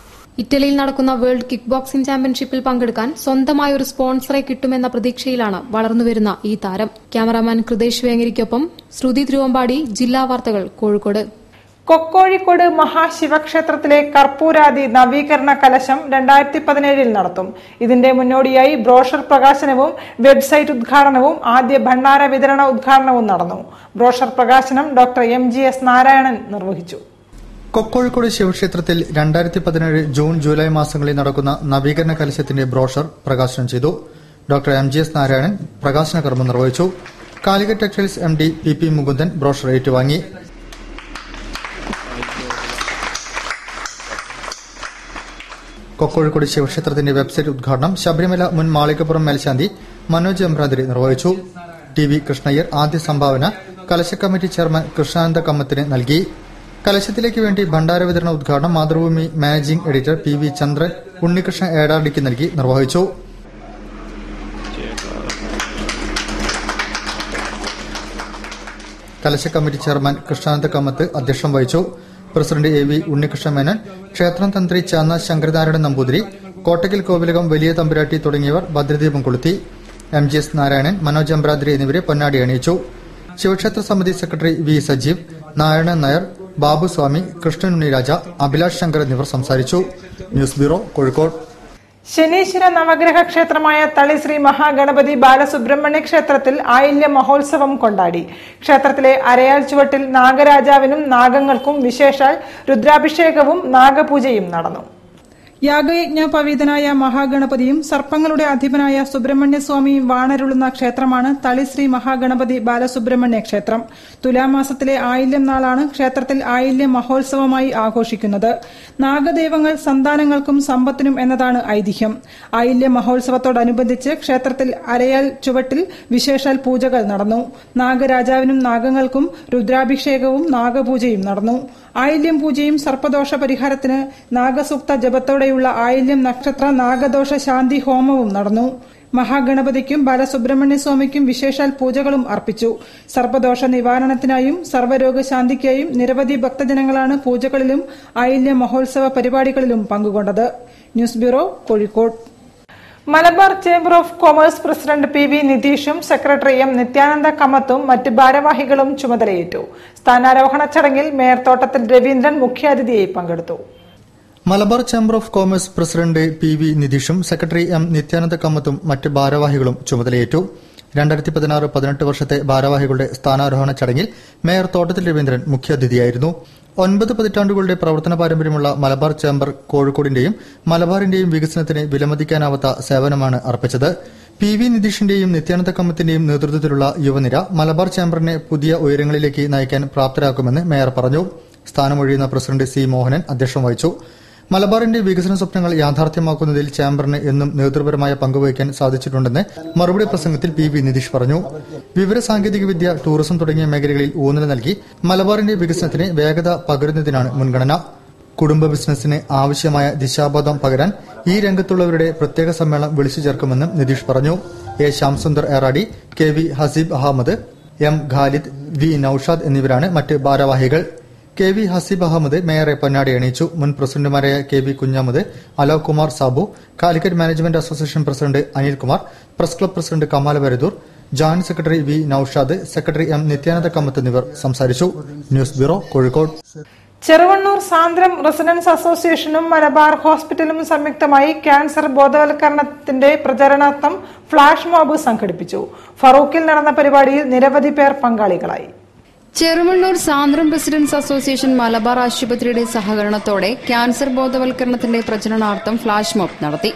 ഇറ്റലിയിൽ നടക്കുന്ന വേൾഡ് കിക്ക് ബോക്സിംഗ് ചാമ്പ്യൻഷിപ്പിൽ പങ്കെടുക്കാൻ സ്വന്തമായ ഒരു സ്പോൺസറെ കിട്ടുമെന്ന പ്രതീക്ഷയിലാണ് വളർന്നുവരുന്ന ഈ താരം. ക്യാമറാമാൻ കൃതേഷ് വേങ്ങരിക്കൊപ്പം ശ്രുതി തിരുവമ്പാടി, ജില്ലാ വാർത്തകൾ, കോഴിക്കോട്. കൊക്കോഴിക്കോട് മഹാശിവക്ഷേത്രത്തിലെ കർപ്പൂരാദി നവീകരണ കലശം 2017-ൽ നടത്തും. ഇതിന്റെ മുന്നോടിയായി ബ്രോഷർ പ്രകാശനവും വെബ്സൈറ്റ് ഉദ്ഘാടനവും ആദ്യ ഭണ്ഡാര വിതരണ ഉദ്ഘാടനവും നടന്നു. ബ്രോഷർ പ്രകാശനം ഡോക്ടർ MGS നാരായണൻ നിർവഹിച്ചു. കൊക്കോഴിക്കോട് ശിവക്ഷേത്രത്തിൽ 2017 ജൂൺ ജൂലൈ മാസങ്ങളിൽ നടക്കുന്ന നവീകരണ കലശത്തിന്റെ ബ്രോഷർ പ്രകാശനം ചെയ്തു. ഡോക്ടർ MGS നാരായണൻ പ്രകാശന കർമ്മം നിർവഹിച്ചു. Calicut textiles MD PP Mukundan brochure ഏറ്റുവാങ്ങി. കൊക്കോഴിക്കോട് ശിവക്ഷേത്രത്തിന്റെ വെബ്സൈറ്റ് ഉദ്ഘാടനം ശബരിമല മുൻ മാളികപ്പുറം മേൽശാന്തി മനോജ് എമ്പ്രാന്തിരി നിർവഹിച്ചു. TV കൃഷ്ണയ്യർ ആദ്യ സംഭാവന കലശ കമ്മിറ്റി ചെയർമാൻ കൃഷ്ണാനന്ദ കമ്മത്തിന് നൽകി. കലശത്തിലേക്ക് വേണ്ടി ഭണ്ഡാര വിതരണ ഉദ്ഘാടനം മാതൃഭൂമി മാനേജിംഗ് എഡിറ്റർ PV ചന്ദ്രൻ ഉണ്ണികൃഷ്ണൻ ഏടാടിക്ക് നൽകി നിർവഹിച്ചു. കലശ കമ്മിറ്റി ചെയർമാൻ കൃഷ്ണാനന്ദ കമ്മത്ത് അധ്യക്ഷം വഹിച്ചു. പ്രസിഡന്റ് AV ഉണ്ണികൃഷ്ണമേനോൻ, ക്ഷേത്രം തന്ത്രി ചാന്ന ശങ്കരനാരായണൻ നമ്പൂതിരി, കോട്ടയ്ക്കൽ കോവിലകം വലിയ തമ്പുരാട്ടി തുടങ്ങിയവർ ഭദ്രദീപം കൊളുത്തി. MGS നാരായണൻ, മനോജ് എമ്പ്രാദ്രി എന്നിവരെ പൊന്നാടി അണിയിച്ചു. ശിവക്ഷേത്ര സമിതി സെക്രട്ടറി V. സജീവ്, നാരായണൻ നായർ, ബാബു സ്വാമി, കൃഷ്ണൻ ഉണ്ണിരാജ, അഭിലാഷ് ശങ്കർ എന്നിവർ സംസാരിച്ചു. News bureau, Kozhikode. ശനീശ്വര നവഗ്രഹ ക്ഷേത്രമായ തളി ശ്രീ മഹാഗണപതി ബാലസുബ്രഹ്മണ്യ ക്ഷേത്രത്തിൽ ആയില്യ മഹോത്സവം കൊണ്ടാടി. ക്ഷേത്രത്തിലെ അരയാൽ ചുവട്ടിൽ നാഗരാജാവിനും നാഗങ്ങൾക്കും വിശേഷാൽ രുദ്രാഭിഷേകവും നാഗപൂജയും നടന്നു. യാഗയജ്ഞോപവീതനായ മഹാഗണപതിയും സർപ്പങ്ങളുടെ അധിപനായ സുബ്രഹ്മണ്യസ്വാമിയും വാണരുളുന്ന ക്ഷേത്രമാണ് തളി ശ്രീ മഹാഗണപതി ബാലസുബ്രഹ്മണ്യ ക്ഷേത്രം. തുലാമാസത്തിലെ ആയില്യം നാളാണ് ക്ഷേത്രത്തിൽ ആയില്യ മഹോത്സവമായി ആഘോഷിക്കുന്നത്. നാഗദൈവങ്ങൾ സന്താനങ്ങൾക്കും സമ്പത്തിനും എന്നതാണ് ഐതിഹ്യം. ആയില്യ മഹോത്സവത്തോടനുബന്ധിച്ച് ക്ഷേത്രത്തിൽ അരയാൽ ചുവട്ടിൽ വിശേഷാൽ പൂജകൾ നടന്നു. നാഗരാജാവിനും നാഗങ്ങൾക്കും രുദ്രാഭിഷേകവും നാഗപൂജയും നടന്നു. ആയില്യം പൂജയും സർപ്പദോഷ പരിഹാരത്തിന് നാഗസൂക്ത ജപത്തോടെയുള്ള ആയില്യം നക്ഷത്ര നാഗദോഷ ശാന്തി ഹോമവും നടന്നു. മഹാഗണപതിക്കും ബാലസുബ്രഹ്മണ്യസ്വാമിക്കും വിശേഷാൽ പൂജകളും അർപ്പിച്ചു. സർപ്പദോഷ നിവാരണത്തിനായും സർവ്വരോഗശാന്തിക്കായും നിരവധി ഭക്തജനങ്ങളാണ് പൂജകളിലും ആയില്യ മഹോത്സവ പരിപാടികളിലും പങ്കുകൊണ്ടത്. News bureau, Kozhikode. Malabar chamber of commerce president PV നിതീഷും സെക്രട്ടറി M. നിത്യാനന്ദ കമ്മത്തും മറ്റ് ഭാരവാഹികളും ചുമതലയേറ്റു. സ്ഥാനാരോഹണ ചടങ്ങിൽ മേയർ തോട്ടത്തിൽ രവീന്ദ്രൻ മുഖ്യാതിഥിയായി പങ്കെടുത്തു. Malabar chamber of commerce president PV നിതീഷും സെക്രട്ടറി M. നിത്യാനന്ദ കമ്മത്തും മറ്റ് ഭാരവാഹികളും ചുമതലയേറ്റു. 2016-18 വർഷത്തെ ഭാരവാഹികളുടെ സ്ഥാനാരോഹണ ചടങ്ങിൽ മേയർ തോട്ടത്തിൽ രവീന്ദ്രൻ മുഖ്യാതിഥിയായിരുന്നു. 9 പതിറ്റാണ്ടുകളുടെ പ്രവർത്തന പാരമ്പര്യമുള്ള മലബാർ ചേംബർ കോഴിക്കോടിന്റെയും മലബാറിന്റെയും വികസനത്തിന് വിലമതിക്കാനാവാത്ത സേവനമാണ് അർപ്പിച്ചത്. PV നിതീഷിന്റെയും നിത്യാനന്ദ കമ്മത്തിന്റെയും നേതൃത്വത്തിലുള്ള യുവനിര മലബാർ ചേംബറിനെ പുതിയ ഉയരങ്ങളിലേക്ക് നയിക്കാൻ പ്രാപ്തരാക്കുമെന്ന് മേയർ പറഞ്ഞു. സ്ഥാനമൊഴിയുന്ന പ്രസിഡന്റ് C. മോഹനൻ അധ്യക്ഷം വഹിച്ചു. മലബാറിന്റെ വികസന സ്വപ്നങ്ങൾ യാഥാർത്ഥ്യമാക്കുന്നതിൽ ചേംബറിന് എന്നും നേതൃപരമായ പങ്കുവഹിക്കാൻ സാധിച്ചിട്ടുണ്ടെന്ന് മറുപടി പ്രസംഗത്തിൽ PV നിതീഷ് പറഞ്ഞു. വിവരസാങ്കേതികവിദ്യ, ടൂറിസം തുടങ്ങിയ മേഖലകളിൽ ഊന്നൽ നൽകി മലബാറിന്റെ വികസനത്തിന് വേഗത പകരുന്നതിനാണ് മുൻഗണന. കുടുംബ ബിസിനസിന് ആവശ്യമായ ദിശാബോധം പകരാൻ ഈ രംഗത്തുള്ളവരുടെ പ്രത്യേക സമ്മേളനം വിളിച്ചു ചേർക്കുമെന്നും നിതീഷ് പറഞ്ഞു. A. Shyamsundar Eradi, KV Haseeb Ahmed, M. Khalid, V. Naushad എന്നിവരാണ് മറ്റ് ഭാരവാഹികൾ. KV ഹസീബ് അഹമ്മദ് മേയറെ പൊന്നാടി അണിയിച്ചു. മുൻ പ്രസിഡന്റുമാരായ KV Kunhamath, Alok Kumar Sabu, Calicut management association president Anilkumar, press club president Kamal Varadoor, joint secretary V. Naushad, secretary M. Nithyananda Kammath എന്നിവർ സംസാരിച്ചു. News bureau, Kozhikode. Cheruvannur Sandram residents അസോസിയേഷനും മലബാർ ഹോസ്പിറ്റലും സംയുക്തമായി ക്യാൻസർ ബോധവൽക്കരണത്തിന്റെ പ്രചരണാർത്ഥം ഫ്ളാഷ് മോബ് സംഘടിപ്പിച്ചു. ഫറൂഖിൽ നടന്ന പരിപാടിയിൽ നിരവധി പേർ പങ്കാളികളായി. ചെറുവണ്ണൂർ സാന്ദ്രം റെസിഡൻസ് അസോസിയേഷൻ മലബാർ ആശുപത്രിയുടെ സഹകരണത്തോടെ ക്യാൻസർ ബോധവൽക്കരണത്തിന്റെ പ്രചരണാർത്ഥം ഫ്ളാഷ് മോബ് നടത്തി.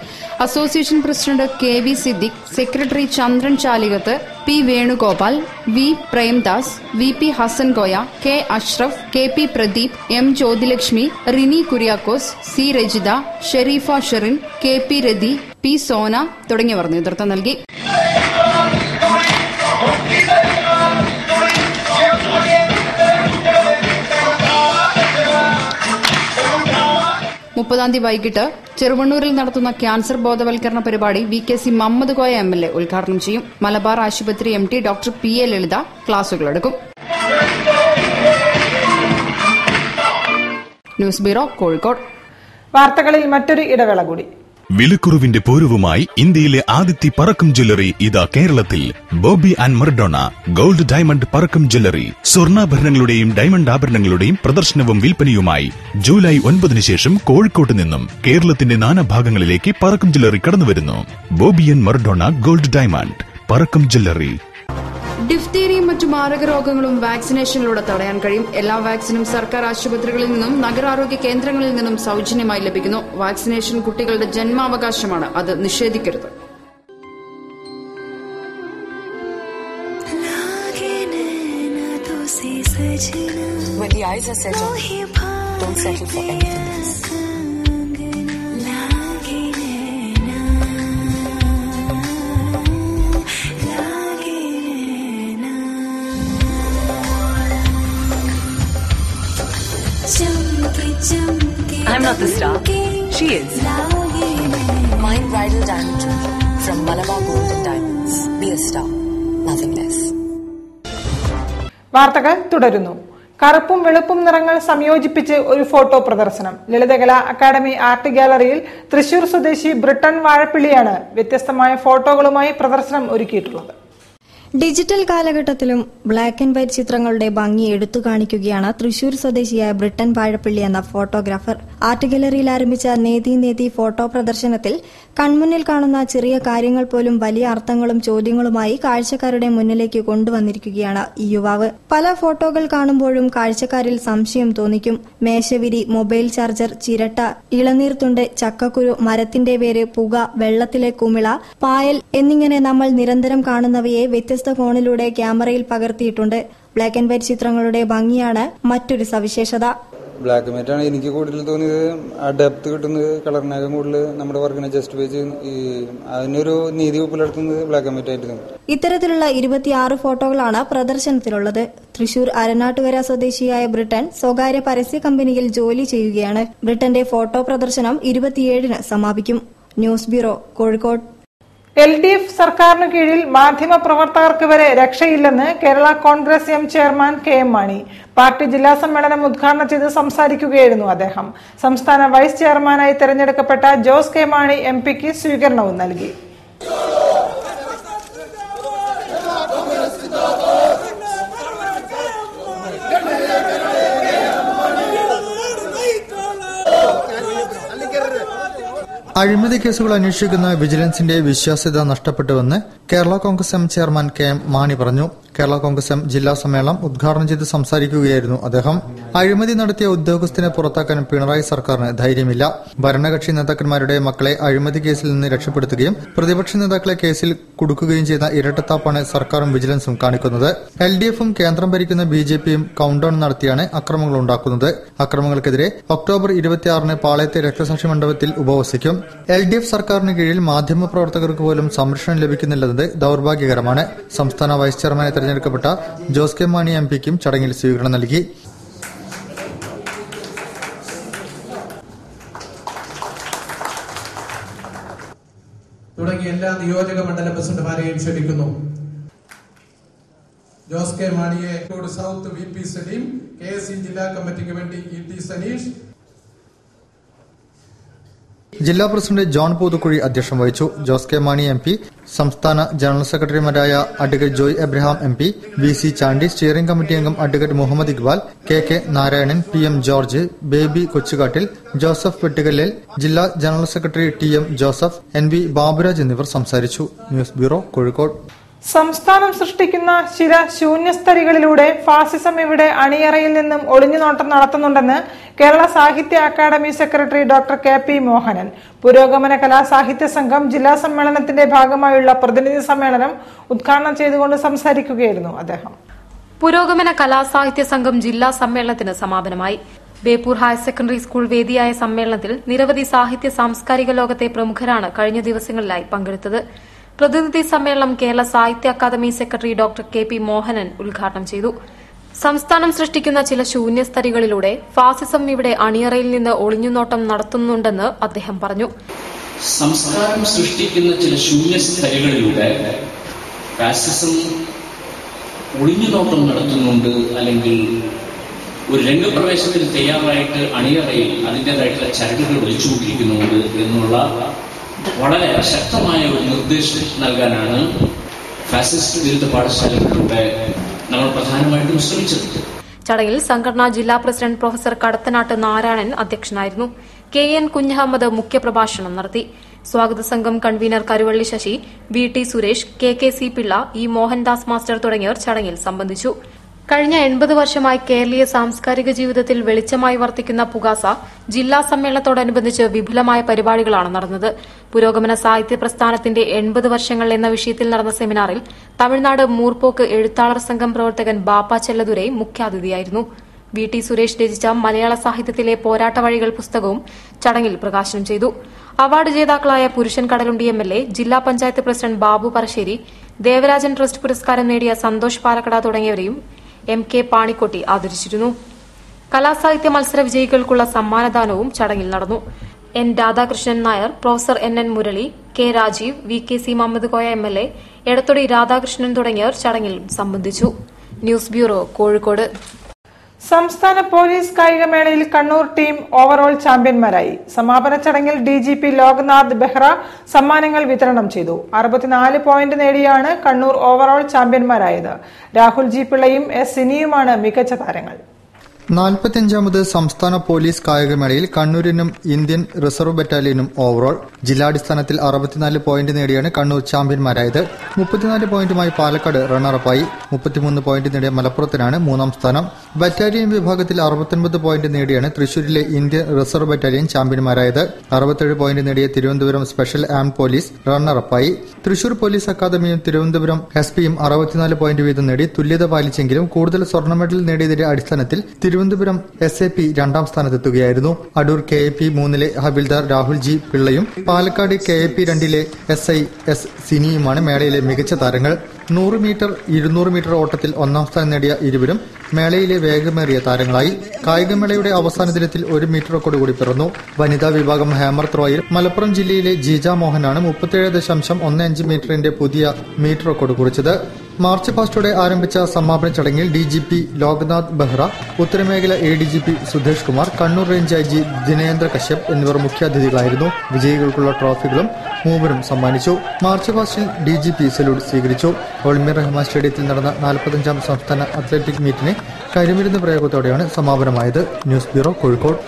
Association president KV Siddique, secretary Chandran Chalikath, P. Venugopal, V. Premdas, VP Hassan Koya, K. Ashraf, KP Pradeep, M. Jyothilakshmi, Rini Kuriakose, C. Rajitha, Shareefa Sherin, KP Rathi, P. Sona തുടങ്ങിയവർ നേതൃത്വം നൽകി. മുപ്പതാം വൈകിട്ട് ചെറുവണ്ണൂരിൽ നടത്തുന്ന ക്യാൻസർ ബോധവൽക്കരണ പരിപാടി VKC മുഹമ്മദ് കോയ MLA ഉദ്ഘാടനം ചെയ്യും. മലബാർ ആശുപത്രി MD ഡോക്ടർ PA ലളിത ക്ലാസുകളെടുക്കും. News bureau, Kozhikode. വാർത്തകളിൽ മറ്റൊരു ഇടവേള കൂടി. വിലക്കുറവിന്റെ പൂരവുമായി ഇന്ത്യയിലെ ആദ്യത്തെ പറക്കം ജ്വല്ലറി ഇതാ കേരളത്തിൽ. Boby and Maradona gold diamond Parakkam jewellery. സ്വർണ്ണാഭരണങ്ങളുടെയും ഡയമണ്ട് ആഭരണങ്ങളുടെയും പ്രദർശനവും വിൽപ്പനയുമായി ജൂലൈ 9 ശേഷം കോഴിക്കോട്ട് നിന്നും കേരളത്തിന്റെ നാനാഭാഗങ്ങളിലേക്ക് പറക്കം ജ്വല്ലറി കടന്നുവരുന്നു. Boby and Maradona gold diamond Parakkam jewellery. ഡിഫ്തീരിയയും മറ്റു മാരക രോഗങ്ങളും വാക്സിനേഷനിലൂടെ തടയാൻ കഴിയും. എല്ലാ വാക്സിനും സർക്കാർ ആശുപത്രികളിൽ നിന്നും നഗരാരോഗ്യ കേന്ദ്രങ്ങളിൽ നിന്നും സൌജന്യമായി ലഭിക്കുന്നു. വാക്സിനേഷൻ കുട്ടികളുടെ ജന്മാവകാശമാണ്, അത് നിഷേധിക്കരുത്. When the eyes are set on you, don't settle for anything else. I'm not the star. She is. Mind Bridal Diamond Jewelry from Malabar Gold and Diamonds. Be a star, nothing less. വാർത്തകൾ തുടരുന്നു. കറുപ്പും വെളുപ്പും നിറങ്ങൾ സംയോജിപ്പിച്ച് ഒരു ഫോട്ടോ പ്രദർശനം. ലളിതകലാ അക്കാദമി ആർട്ട് ഗാലറിയിൽ തൃശൂർ സ്വദേശി ബ്രിട്ടൻ വാഴപ്പിള്ളിയാണ് വ്യത്യസ്തമായ ഫോട്ടോകളുമായി പ്രദർശനം ഒരുക്കിയിട്ടുള്ളത്. ഡിജിറ്റൽ കാലഘട്ടത്തിലും ബ്ലാക്ക് ആൻഡ് വൈറ്റ് ചിത്രങ്ങളുടെ ഭംഗി എടുത്തു കാണിക്കുകയാണ് തൃശൂർ സ്വദേശിയായ ബ്രിട്ടൻ വാഴപ്പിള്ളി എന്ന ഫോട്ടോഗ്രാഫർ. ആർട്ട് ഗാലറിയിൽ ആരംഭിച്ച നേതി നേതി ഫോട്ടോ പ്രദർശനത്തിൽ കൺമുന്നിൽ കാണുന്ന ചെറിയ കാര്യങ്ങൾ പോലും വലിയ അർത്ഥങ്ങളും ചോദ്യങ്ങളുമായി കാഴ്ചക്കാരുടെ മുന്നിലേക്ക് കൊണ്ടുവന്നിരിക്കുകയാണ് ഈ യുവാവ്. പല ഫോട്ടോകൾ കാണുമ്പോഴും കാഴ്ചക്കാരിൽ സംശയം തോന്നിക്കും. മേശവിരി, മൊബൈൽ ചാർജർ, ചിരട്ട, ഇളനീർത്തുണ്ട്, ചക്കക്കുരു, മരത്തിന്റെ വേര്, പുക, വെള്ളത്തിലെ കുമിള, പായൽ എന്നിങ്ങനെ നമ്മൾ നിരന്തരം കാണുന്നവയെ വ്യത്യസ്ത കോണിലൂടെ ക്യാമറയിൽ പകർത്തിയിട്ടുണ്ട്. ബ്ലാക്ക് ആൻഡ് വൈറ്റ് ചിത്രങ്ങളുടെ ഭംഗിയാണ് മറ്റൊരു സവിശേഷത. ബ്ലാക്ക് ആൻഡ് വൈറ്റ് ആണ് എനിക്ക് കൂടുതൽ തോന്നിയത്. ആ ഡെപ്ത് കിട്ടുന്നത് കളറിനേക്കാൾ കൂടുതൽ നമ്മുടെ വർക്കിനെ ജസ്റ്റിഫൈ ചെയ്ത് അതിനൊരു നീതി പുലർത്തുന്നത് ബ്ലാക്ക് ആൻഡ് വൈറ്റ് ആയിട്ട് തോന്നി. ഇത്തരത്തിലുള്ള 26 ഫോട്ടോകളാണ് പ്രദർശനത്തിലുള്ളത്. തൃശൂർ അരനാട്ടുകര സ്വദേശിയായ ബ്രിട്ടൻ സ്വകാര്യ പരസ്യ കമ്പനിയിൽ ജോലി ചെയ്യുകയാണ്. ബ്രിട്ടന്റെ ഫോട്ടോ പ്രദർശനം 27-ന് സമാപിക്കും. News bureau, Kozhikode. LDF സർക്കാരിനു കീഴിൽ മാധ്യമ പ്രവർത്തകർക്ക് വരെ രക്ഷയില്ലെന്ന് Kerala Congress M chairman KM Mani party ജില്ലാ സമ്മേളനം ഉദ്ഘാടനം ചെയ്ത് സംസാരിക്കുകയായിരുന്നു അദ്ദേഹം. സംസ്ഥാന വൈസ് ചെയർമാനായി തെരഞ്ഞെടുക്കപ്പെട്ട ജോസ് കെ മാണി MP-ക്ക് സ്വീകരണവും നൽകി. അഴിമതി കേസുകൾ അന്വേഷിക്കുന്ന വിജിലൻസിന്റെ വിശ്വാസ്യത നഷ്ടപ്പെട്ടുവെന്ന് Kerala Congress M chairman KM Mani പറഞ്ഞു. കേരള കോൺഗ്രസ് എം ജില്ലാ സമ്മേളനം ഉദ്ഘാടനം ചെയ്ത് സംസാരിക്കുകയായിരുന്നു അദ്ദേഹം. അഴിമതി നടത്തിയ ഉദ്യോഗസ്ഥനെ പുറത്താക്കാൻ പിണറായി സർക്കാരിന് ധൈര്യമില്ല. ഭരണകക്ഷി നേതാക്കന്മാരുടെ മക്കളെ അഴിമതി കേസിൽ നിന്ന് രക്ഷപ്പെടുത്തുകയും പ്രതിപക്ഷ നേതാക്കളെ കേസിൽ കുടുക്കുകയും ചെയ്ത ഇരട്ടത്താപ്പാണ് സർക്കാരും വിജിലൻസും കാണിക്കുന്നത്. LDFും കേന്ദ്രം ഭരിക്കുന്ന BJPയും കൌണ്ട്ഡൌൺ നടത്തിയാണ് അക്രമങ്ങൾ ഉണ്ടാക്കുന്നത്. അക്രമങ്ങൾക്കെതിരെ ഒക്ടോബർ 26-ന് പാളയത്തെ രക്തസാക്ഷി മണ്ഡപത്തിൽ ഉപവസിക്കും. LDF സർക്കാരിന് കീഴിൽ മാധ്യമപ്രവർത്തകർക്ക് പോലും സംരക്ഷണം ലഭിക്കുന്നില്ലെന്നത് ദൌർഭാഗ്യകരമാണ്. സംസ്ഥാന വൈസ് ചെയർമാനെ തെരഞ്ഞെടുക്കപ്പെട്ട ജോസ് കെ മാണി MP-ക്കും ചടങ്ങിൽ സ്വീകരണം നൽകി. തുടങ്ങിയ എല്ലാ നിയോജക മണ്ഡല പ്രസിഡന്റുമാരെയും ക്ഷണിക്കുന്നു. ജോസ് കെ മാണിയെ സൗത്ത് VP സലീം, KSC ജില്ലാ കമ്മിറ്റിക്ക് വേണ്ടി ET സനീഷ്. ജില്ലാ പ്രസിഡന്റ് ജോൺ പൂതുക്കുഴി അധ്യക്ഷം വഹിച്ചു. ജോസ് കെ മാണി MP, സംസ്ഥാന ജനറൽ സെക്രട്ടറിമാരായ advocate Joy Abraham MP, VC Chandy, steering committee അംഗം advocate Muhammad Iqbal, KK Narayanan, PM George, Baby Kochukattil, Joseph Vettukallel, ജില്ലാ general secretary TM Joseph, NV Baburaj എന്നിവർ സംസാരിച്ചു. News bureau, Kozhikode. സംസ്ഥാനം സൃഷ്ടിക്കുന്ന ചില ശൂന്യസ്ഥലികളിലൂടെ ഫാസിസം ഇവിടെ അണിയറയിൽ നിന്നും ഒളിഞ്ഞുനോട്ടം നടത്തുന്നുണ്ടെന്ന് Kerala Sahitya academy secretary doctor KP Mohanan. Purogamana Kalasahithya സംഘം ജില്ലാ സമ്മേളനത്തിന്റെ ഭാഗമായുള്ള പ്രതിനിധി സമ്മേളനം ഉദ്ഘാടനം ചെയ്തുകൊണ്ട് സംസാരിക്കുകയായിരുന്നു അദ്ദേഹം. പുരോഗമന കലാസാഹിത്യ സംഘം ജില്ലാ സമ്മേളനത്തിന് സമാപനമായി. ബേപ്പൂർ ഹയർ സെക്കൻഡറി സ്കൂൾ വേദിയായ സമ്മേളനത്തിൽ നിരവധി സാഹിത്യ സാംസ്കാരിക ലോകത്തെ പ്രമുഖരാണ് കഴിഞ്ഞ ദിവസങ്ങളിലായി പങ്കെടുത്തത്. പ്രതിനിധി സമ്മേളനം Kerala Sahitya academy secretary doctor KP Mohanan ഉദ്ഘാടനം ചെയ്തു. സംസ്ഥാനം സൃഷ്ടിക്കുന്ന ചില ശൂന്യസ്ഥലികളിലൂടെ ഫാസിസം ഇവിടെ അണിയറയിൽ നിന്ന് ഒളിഞ്ഞുനോട്ടം നടത്തുന്നുണ്ടെന്ന് അദ്ദേഹം പറഞ്ഞു. സംസ്ഥാനം സൃഷ്ടിക്കുന്ന ചില ശൂന്യസ്ഥലികളിലൂടെ ഫാസിസം ഒളിഞ്ഞുനോട്ടം നടത്തുന്നുണ്ട്, അല്ലെങ്കിൽ ഒരു രംഗപ്രവേശത്തിന് തയ്യാറായിട്ട് അണിയറയിൽ അതിൻ്റെതായിട്ടുള്ള ചരടുകൾ വലിച്ചുകൊണ്ടിരിക്കുന്നുണ്ട് എന്നുള്ള വളരെ ശക്തമായ ഒരു നിർദ്ദേശം നൽകാനാണ് ഫാസിസ്റ്റ് വിരുദ്ധ പാഠശാലകളിലൂടെ നമ്മൾ പ്രധാനമായിട്ടും ശ്രമിച്ചത്. ചടങ്ങിൽ സംഘടനാ ജില്ലാ പ്രസിഡന്റ് പ്രൊഫസർ കടത്തനാട്ട് നാരായണൻ അധ്യക്ഷനായിരുന്നു. KN കുഞ്ഞഹമ്മദ് മുഖ്യപ്രഭാഷണം നടത്തി. സ്വാഗത സംഘം convener Karuvalli Sasi, VT Suresh, KKC Pillai, E Mohandas master തുടങ്ങിയവർ ചടങ്ങിൽ സംബന്ധിച്ചു. കഴിഞ്ഞ 80 വർഷമായി കേരളീയ സാംസ്കാരിക ജീവിതത്തിൽ വെളിച്ചമായി വർത്തിക്കുന്ന പുകാസ ജില്ലാ സമ്മേളനത്തോടനുബന്ധിച്ച് വിപുലമായ പരിപാടികളാണ് നടന്നത്. പുരോഗമന സാഹിത്യ പ്രസ്ഥാനത്തിന്റെ 80 വർഷങ്ങൾ എന്ന വിഷയത്തിൽ നടന്ന സെമിനാറിൽ തമിഴ്നാട് മൂർപ്പോക്ക് എഴുത്താളർ സംഘം പ്രവർത്തകൻ ബാപ്പ ചെല്ലദുരൈ മുഖ്യാതിഥിയായിരുന്നു. VT സുരേഷ് രചിച്ച മലയാള സാഹിത്യത്തിലെ പോരാട്ട വഴികൾ പുസ്തകവും ചടങ്ങിൽ പ്രകാശനം ചെയ്തു. അവാർഡ് ജേതാക്കളായ പുരുഷൻ കടലുണ്ടി MLA, ജില്ലാ പഞ്ചായത്ത് പ്രസിഡന്റ് ബാബു പറശ്ശേരി, ദേവരാജൻ ട്രസ്റ്റ് പുരസ്കാരം നേടിയ സന്തോഷ് പാലക്കട തുടങ്ങിയവരെയും MK പാണിക്കോട്ടി ആദരിച്ചിരുന്നു. കലാസാഹിത്യ മത്സര വിജയികൾക്കുള്ള സമ്മാനദാനവും ചടങ്ങിൽ നടന്നു. N Radhakrishnan Nair, professor NN Murali, K Rajeev, VKC Muhammad Koya MLA, Edathodi Radhakrishnan തുടങ്ങിയവർ ചടങ്ങിൽ സംബന്ധിച്ചു. News bureau, Kozhikode. സംസ്ഥാന പോലീസ് കായികമേളയിൽ കണ്ണൂർ ടീം ഓവറോൾ ചാമ്പ്യന്മാരായി. സമാപന ചടങ്ങിൽ DGP ലോക്നാഥ് ബെഹ്റ സമ്മാനങ്ങൾ വിതരണം ചെയ്തു. 64 പോയിന്റ് നേടിയാണ് കണ്ണൂർ ഓവറോൾ ചാമ്പ്യന്മാരായത്. രാഹുൽ ജി പിള്ളയും S സിനിയുമാണ് മികച്ച താരങ്ങൾ. 45ാമത് സംസ്ഥാന പോലീസ് കായികമേളയിൽ കണ്ണൂരിനും ഇന്ത്യൻ റിസർവ് ബറ്റാലിയനും ഓവറോൾ ജില്ലാടിസ്ഥാനത്തിൽ 64 പോയിന്റ് നേടിയാണ് കണ്ണൂർ ചാമ്പ്യന്മാരായത്. 34 പോയിന്റുമായി പാലക്കാട് റണ്ണറപ്പായി. 33 പോയിന്റ് നേടിയ മലപ്പുറത്തിനാണ് മൂന്നാം സ്ഥാനം. ബറ്റാലിയൻ വിഭാഗത്തിൽ 69 പോയിന്റ് നേടിയാണ് തൃശൂരിലെ ഇന്ത്യൻ റിസർവ് ബറ്റാലിയൻ ചാമ്പ്യന്മാരായത്. 67 പോയിന്റ് നേടിയ തിരുവനന്തപുരം സ്പെഷ്യൽ ആംഡ് പോലീസ് റണ്ണറപ്പായി. തൃശൂർ പോലീസ് അക്കാദമിയും തിരുവനന്തപുരം SP-യും 64 പോയിന്റ് വീതം നേടി തുല്യത പാലിച്ചെങ്കിലും കൂടുതൽ സ്വർണ്ണ മെഡൽ നേടിയതിന്റെ അടിസ്ഥാനത്തിൽ തിരുവനന്തപുരം SAP രണ്ടാം സ്ഥാനത്തെത്തുകയായിരുന്നു. അടൂർ KAP 3-ലെ ഹവിൽദാർ രാഹുൽ ജി പിള്ളയും പാലക്കാട് KAP 2-ലെ SI S സിനിയുമാണ് മേളയിലെ മികച്ച താരങ്ങൾ. 100 മീറ്റർ 200 മീറ്റർ ഓട്ടത്തിൽ ഒന്നാം സ്ഥാനം നേടിയ ഇരുവരും മേളയിലെ വേഗമേറിയ താരങ്ങളായി. കായികമേളയുടെ അവസാന ദിനത്തിൽ 1 മീറ്റർ റെക്കോർഡ് കൂടി പിറന്നു. വനിതാ വിഭാഗം ഹാമർ ത്രോയിൽ മലപ്പുറം ജില്ലയിലെ ജീജ മോഹനാണ് 37.15 മീറ്ററിന്റെ പുതിയ മീറ്റർ റെക്കോർഡ് കുറിച്ചത്. മാർച്ച് പാസ്റ്റോടെ ആരംഭിച്ച സമാപന ചടങ്ങിൽ DGP ലോക്നാഥ് ബെഹ്റ, ഉത്തരമേഖല ADGP Sudesh Kumar, Kannur range IG Dinendra Kashyap എന്നിവർ മുഖ്യാതിഥികളായിരുന്നു. വിജയികൾക്കുള്ള ട്രോഫികളും മൂവരും സമ്മാനിച്ചു. മാർച്ച് പാസ്റ്റിൽ DGP സല്യൂട്ട് സ്വീകരിച്ചു. ഒളിമ്പിയ റഹ്മാൻ സ്റ്റേഡിയത്തിൽ നടന്ന 45ാം സംസ്ഥാന അത്ലറ്റിക് മീറ്റിന് കരിമരുന്ന് പ്രയോഗത്തോടെയാണ് സമാപനമായത്. News bureau, Kozhikode.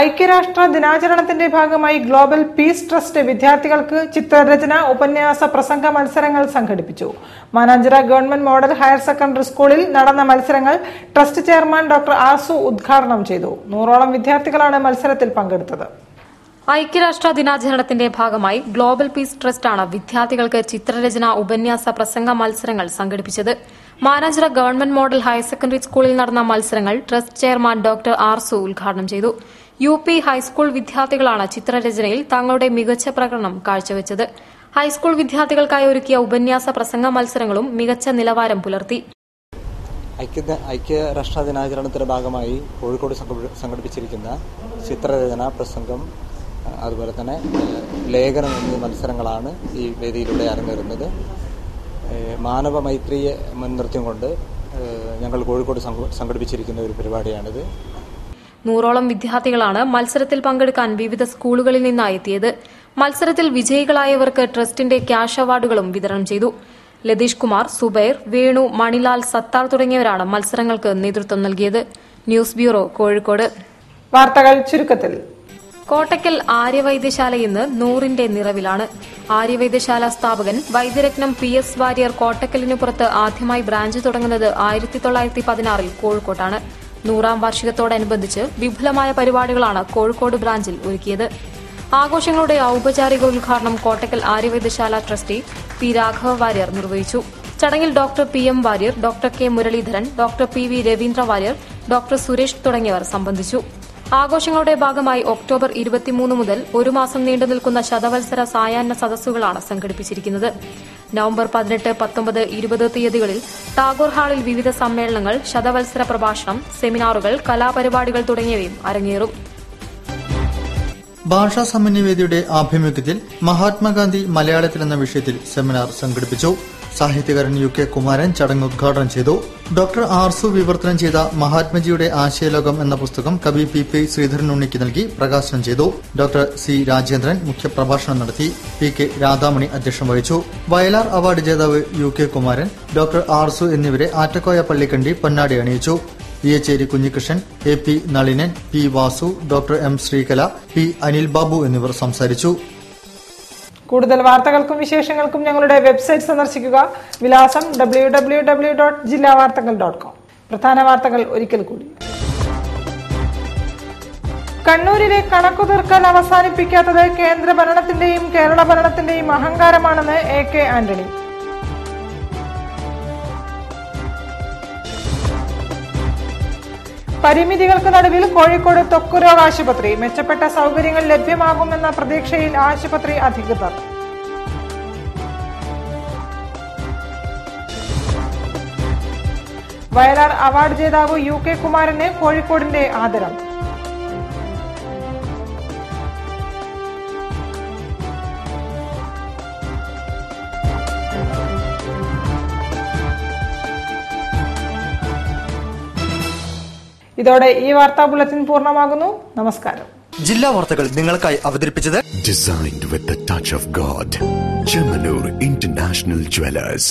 ഐക്യരാഷ്ട്ര ദിനാചരണത്തിന്റെ ഭാഗമായി ഗ്ലോബൽ പീസ് ട്രസ്റ്റ് വിദ്യാർത്ഥികൾക്ക് ചിത്രരചന, ഉപന്യാസ, പ്രസംഗ മത്സരങ്ങൾ സംഘടിപ്പിച്ചു. Mananchira government model higher secondary സ്കൂളിൽ നടന്ന മത്സരങ്ങൾ ട്രസ്റ്റ് ചെയർമാൻ ഡോക്ടർ ആസു ഉദ്ഘാടനം ചെയ്തു. 100ഓളം വിദ്യാർത്ഥികളാണ് മത്സരത്തിൽ പങ്കെടുത്തത്. ഐക്യരാഷ്ട്ര ദിനാചരണത്തിന്റെ ഭാഗമായി ഗ്ലോബൽ പീസ് ട്രസ്റ്റാണ് വിദ്യാർത്ഥികൾക്ക് ചിത്രരചന, ഉപന്യാസ, പ്രസംഗ മത്സരങ്ങൾ സംഘടിപ്പിച്ചത്. Mananchira government model higher secondary സ്കൂളിൽ നടന്ന മത്സരങ്ങൾ ട്രസ്റ്റ് ചെയർമാൻ ഡോക്ടർ ആർസു ഉദ്ഘാടനം ചെയ്തു. UP ഹൈസ്കൂൾ വിദ്യാർത്ഥികളാണ് ചിത്രരചനയിൽ തങ്ങളുടെ മികച്ച പ്രകടനം കാഴ്ചവെച്ചത്. ഹൈസ്കൂൾ വിദ്യാർത്ഥികൾക്കായി ഒരുക്കിയ ഉപന്യാസ, പ്രസംഗ മത്സരങ്ങളും മികച്ച നിലവാരം പുലർത്തി. ഐക്യരാഷ്ട്ര ദിനാചരണത്തിന്റെ ഭാഗമായി കോഴിക്കോട് സംഘടിപ്പിച്ചിരിക്കുന്ന ചിത്രരചന, പ്രസംഗം, അതുപോലെ തന്നെ ലേഖനം എന്നീ മത്സരങ്ങളാണ് ഈ വേദിയിലൂടെ അരങ്ങേറുന്നത്. മാനവ മൈത്രിയെ മുൻനിർത്തിയും കൊണ്ട് ഞങ്ങൾ കോഴിക്കോട് സംഘടിപ്പിച്ചിരിക്കുന്ന ഒരു പരിപാടിയാണിത്. 100ഓളം വിദ്യാർത്ഥികളാണ് മത്സരത്തിൽ പങ്കെടുക്കാൻ വിവിധ സ്കൂളുകളിൽ നിന്നായി എത്തിയത്. മത്സരത്തിൽ വിജയികളായവർക്ക് ട്രസ്റ്റിന്റെ ക്യാഷ് അവാർഡുകളും വിതരണം ചെയ്തു. ലതീഷ് കുമാർ, സുബൈർ, വേണു, മണിലാൽ, സത്താർ തുടങ്ങിയവരാണ് മത്സരങ്ങൾക്ക് നേതൃത്വം നൽകിയത്. News bureau, Kozhikode. വാർത്തകൾ ചുരുക്കത്തിൽ. കോട്ടക്കൽ ആര്യവൈദ്യശാല ഇന്ന് 100ന്റെ നിറവിലാണ്. ആര്യവൈദ്യശാല സ്ഥാപകൻ വൈദ്യരത്നം PS വാര്യർ കോട്ടക്കലിനു പുറത്ത് ആദ്യമായി ബ്രാഞ്ച് തുടങ്ങുന്നത് 1916 കോഴിക്കോട്ടാണ്. 100ാം വാർഷികത്തോടനുബന്ധിച്ച് വിപുലമായ പരിപാടികളാണ് കോഴിക്കോട് ബ്രാഞ്ചിൽ ഒരുക്കിയത്. ആഘോഷങ്ങളുടെ ഔപചാരിക ഉദ്ഘാടനം കോട്ടക്കൽ ആര്യവൈദ്യശാല ട്രസ്റ്റി P രാഘവ വാര്യർ നിർവഹിച്ചു. ചടങ്ങിൽ doctor PM Warrier, doctor K Muraleedharan, doctor PV Ravindra Warrier, doctor Suresh തുടങ്ങിയവർ സംബന്ധിച്ചു. ആഘോഷങ്ങളുടെ ഭാഗമായി ഒക്ടോബർ 23 മുതൽ 1 മാസം നീണ്ടുനിൽക്കുന്ന ശതവത്സര സായാഹ്ന സദസ്സുകളാണ് സംഘടിപ്പിച്ചിരിക്കുന്നത്. നവംബർ 18, 19, 20 തീയതികളിൽ ടാഗോർ ഹാളിൽ വിവിധ സമ്മേളനങ്ങൾ, ശതവത്സര പ്രഭാഷണം, സെമിനാറുകൾ, കലാപരിപാടികൾ തുടങ്ങിയവയും അരങ്ങേറും. ഭാഷാ സമന്വയവേദിയുടെ ആഭിമുഖ്യത്തിൽ മഹാത്മാഗാന്ധി മലയാളത്തിൽ എന്ന വിഷയത്തിൽ സെമിനാർ സംഘടിപ്പിച്ചു. സാഹിത്യകാരൻ UK കുമാരൻ ചടങ്ങ് ഉദ്ഘാടനം ചെയ്തു. ഡോക്ടർ ആർസു വിവർത്തനം ചെയ്ത മഹാത്മജിയുടെ ആശയലോകം എന്ന പുസ്തകം കവി PP ശ്രീധരൻ ഉണ്ണിക്ക് നൽകി പ്രകാശനം ചെയ്തു. ഡോക്ടർ C രാജേന്ദ്രൻ മുഖ്യപ്രഭാഷണം നടത്തി. PK രാധാമണി അധ്യക്ഷം വഹിച്ചു. വയലാർ അവാർഡ് ജേതാവ് UK കുമാരൻ, ഡോക്ടർ ആർസു എന്നിവരെ ആറ്റക്കോയ പള്ളിക്കണ്ടി പൊന്നാടി അണിയിച്ചു. EH Kunhikrishnan, AP Nalinan, P Vasu, doctor M Sreekala, P Anil Babu എന്നിവർ സംസാരിച്ചു. കൂടുതൽ വാർത്തകൾക്കും വിശേഷങ്ങൾക്കും ഞങ്ങളുടെ വെബ്സൈറ്റ് സന്ദർശിക്കുക. വിലാസം www.jillavartakal.com. പ്രധാന വാർത്തകൾ ഒരിക്കൽ കൂടി. കണ്ണൂരിലെ കണക്കുതീർക്കൽ അവസാനിപ്പിക്കാത്തത് കേന്ദ്ര ഭരണത്തിന്റെയും കേരള ഭരണത്തിന്റെയും അഹങ്കാരമാണെന്ന് AK ആന്റണി. പരിമിതികൾക്ക് നടുവിൽ കോഴിക്കോട് ത്വക്ക് രോഗ ആശുപത്രി. മെച്ചപ്പെട്ട സൗകര്യങ്ങൾ ലഭ്യമാകുമെന്ന പ്രതീക്ഷയിൽ ആശുപത്രി അധികൃതർ. വയലാർ അവാർഡ് ജേതാവ് UK കുമാരന് കോഴിക്കോടിന്റെ ആദരം. ഇതോടെ ഈ വാർത്താ ബുള്ളറ്റിൻ പൂർണ്ണമാകുന്നു. നമസ്കാരം. ജില്ലാ വാർത്തകൾ നിങ്ങൾക്കായി അവതരിപ്പിച്ചത് Designed with the touch of God. Chemanur International Jewelers.